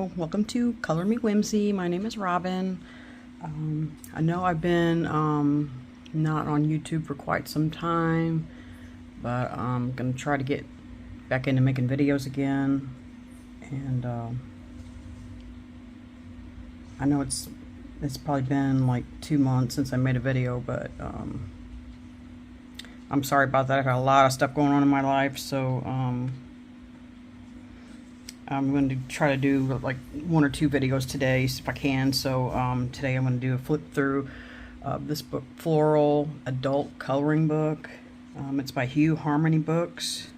Hello, welcome to Color Me Whimsy. My name is Robin. I know I've been not on YouTube for quite some time, but I'm going to try to get back into making videos again. And I know it's probably been like 2 months since I made a video, but I'm sorry about that. I've had a lot of stuff going on in my life, so I'm going to try to do like 1 or 2 videos today if I can. So today I'm going to do a flip through this book, Floral Adult Coloring Book. It's by Hugh Harmony Books.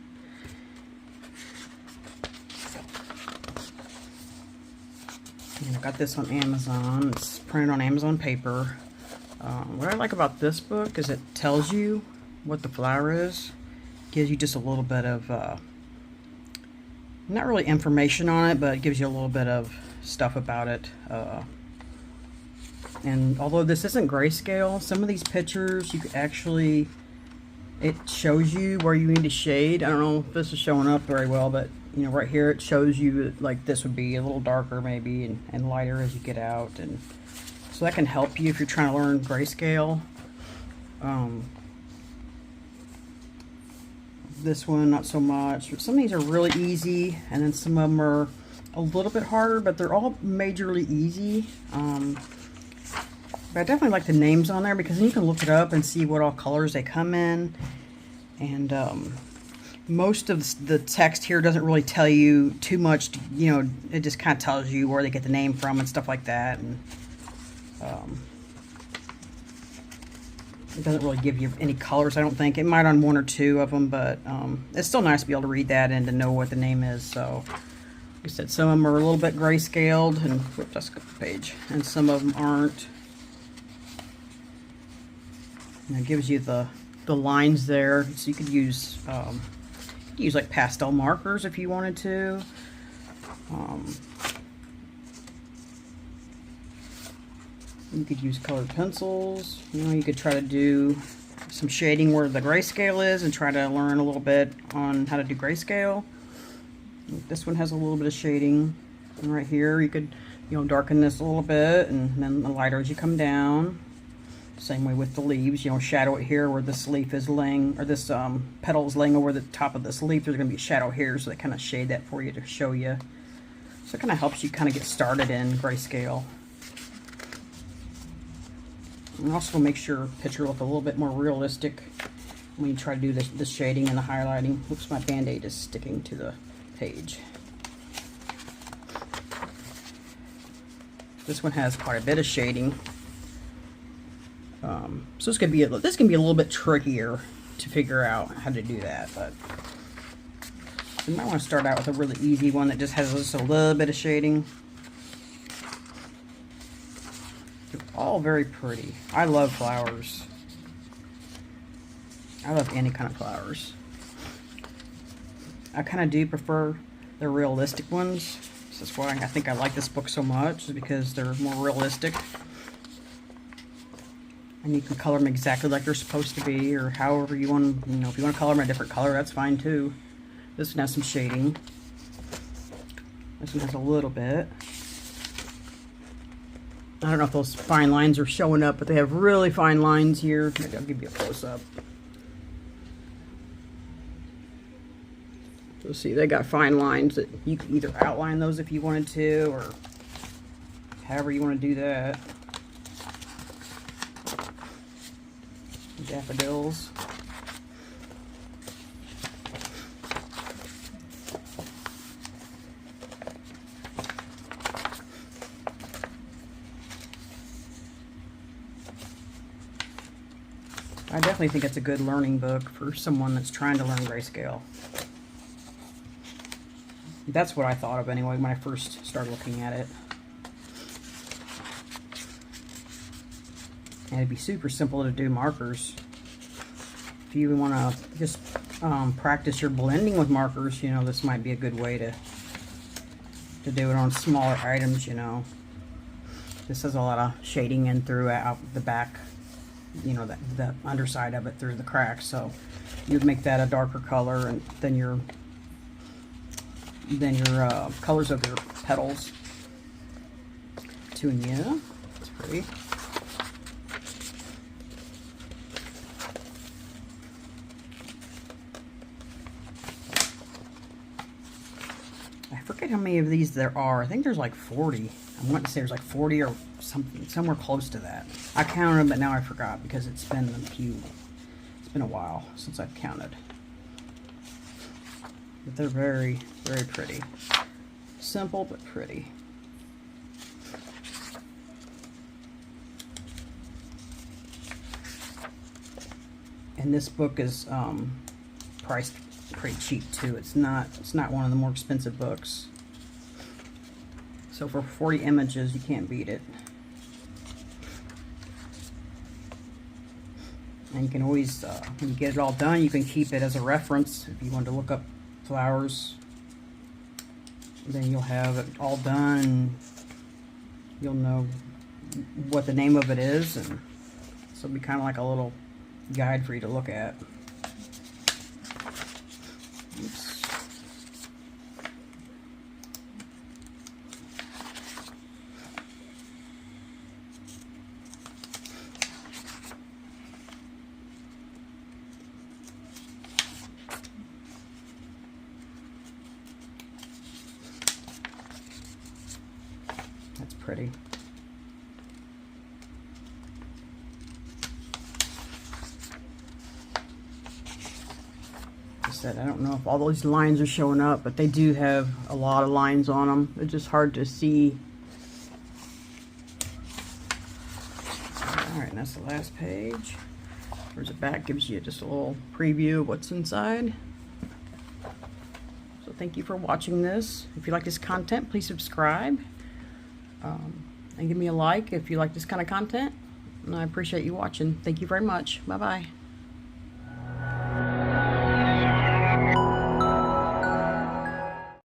And I got this on Amazon. It's printed on Amazon paper. What I like about this book is it tells you what the flower is. Gives you just a little bit of not really information on it, but it gives you a little bit of stuff about it. And although this isn't grayscale, some of these pictures you could actually, it shows you where you need to shade. I don't know if this is showing up very well, but you know, right here it shows you like this would be a little darker maybe and lighter as you get out, and so that can help you if you're trying to learn grayscale. This one not so much. Some of these are really easy, and then some of them are a little bit harder, but they're all majorly easy. But I definitely like the names on there because then you can look it up and see what all colors they come in. And most of the text here doesn't really tell you too much. You know, it just kind of tells you where they get the name from and stuff like that. And it doesn't really give you any colors, I don't think. It might on 1 or 2 of them, but it's still nice to be able to read that and to know what the name is. So, like I said, some of them are a little bit grayscaled, and whoops, that's a page, and some of them aren't. And it gives you the lines there, so you could use like pastel markers if you wanted to. You could use colored pencils. You know, you could try to do some shading where the grayscale is and try to learn a little bit on how to do grayscale. This one has a little bit of shading. And right here you could, you know, darken this a little bit, and then the lighter as you come down. Same way with the leaves, you know, shadow it here where this leaf is laying, or this petal is laying over the top of this leaf. There's going to be a shadow here, so they kind of shade that for you to show you. So it kind of helps you kind of get started in grayscale. And also make your picture look a little bit more realistic when you try to do the shading and the highlighting. Oops, my band-aid is sticking to the page. This one has quite a bit of shading. So this can be a little bit trickier to figure out how to do that, but you might want to start out with a really easy one that just has just a little bit of shading. They're all very pretty. I love flowers. I love any kind of flowers. I kind of do prefer the realistic ones. So that's why I think I like this book so much, is because they're more realistic. And you can color them exactly like they're supposed to be, or however you want. You know, if you want to color them a different color, that's fine too. This one has some shading. This one has a little bit. I don't know if those fine lines are showing up, but they have really fine lines here. Maybe I'll give you a close-up. So see, they got fine lines that you can either outline those if you wanted to, or however you want to do that. Daffodils. I definitely think it's a good learning book for someone that's trying to learn grayscale. That's what I thought of anyway when I first started looking at it. And it'd be super simple to do markers. If you want to just practice your blending with markers, you know, this might be a good way to do it on smaller items, you know. This has a lot of shading in throughout the back, you know, the underside of it through the cracks. So you'd make that a darker color, and then your colors of your petals Petunia. It's pretty. I forget how many of these there are. I think there's like 40. I want to say there's like 40 or something, somewhere close to that. I counted them, but now I forgot because it's been a while since I've counted. But they're very, very pretty. Simple but pretty. And this book is priced pretty cheap too. It's not one of the more expensive books. So for 40 images, you can't beat it. And you can always, when you get it all done, you can keep it as a reference if you want to look up flowers. Then you'll have it all done, and you'll know what the name of it is, and so it'll be kind of like a little guide for you to look at. Oops. That's pretty. I said, I don't know if all those lines are showing up, but they do have a lot of lines on them. They're just hard to see. Alright, and that's the last page. Towards the back gives you just a little preview of what's inside. So thank you for watching this. If you like this content, please subscribe. And give me a like if you like this kind of content. And I appreciate you watching. Thank you very much. Bye-bye.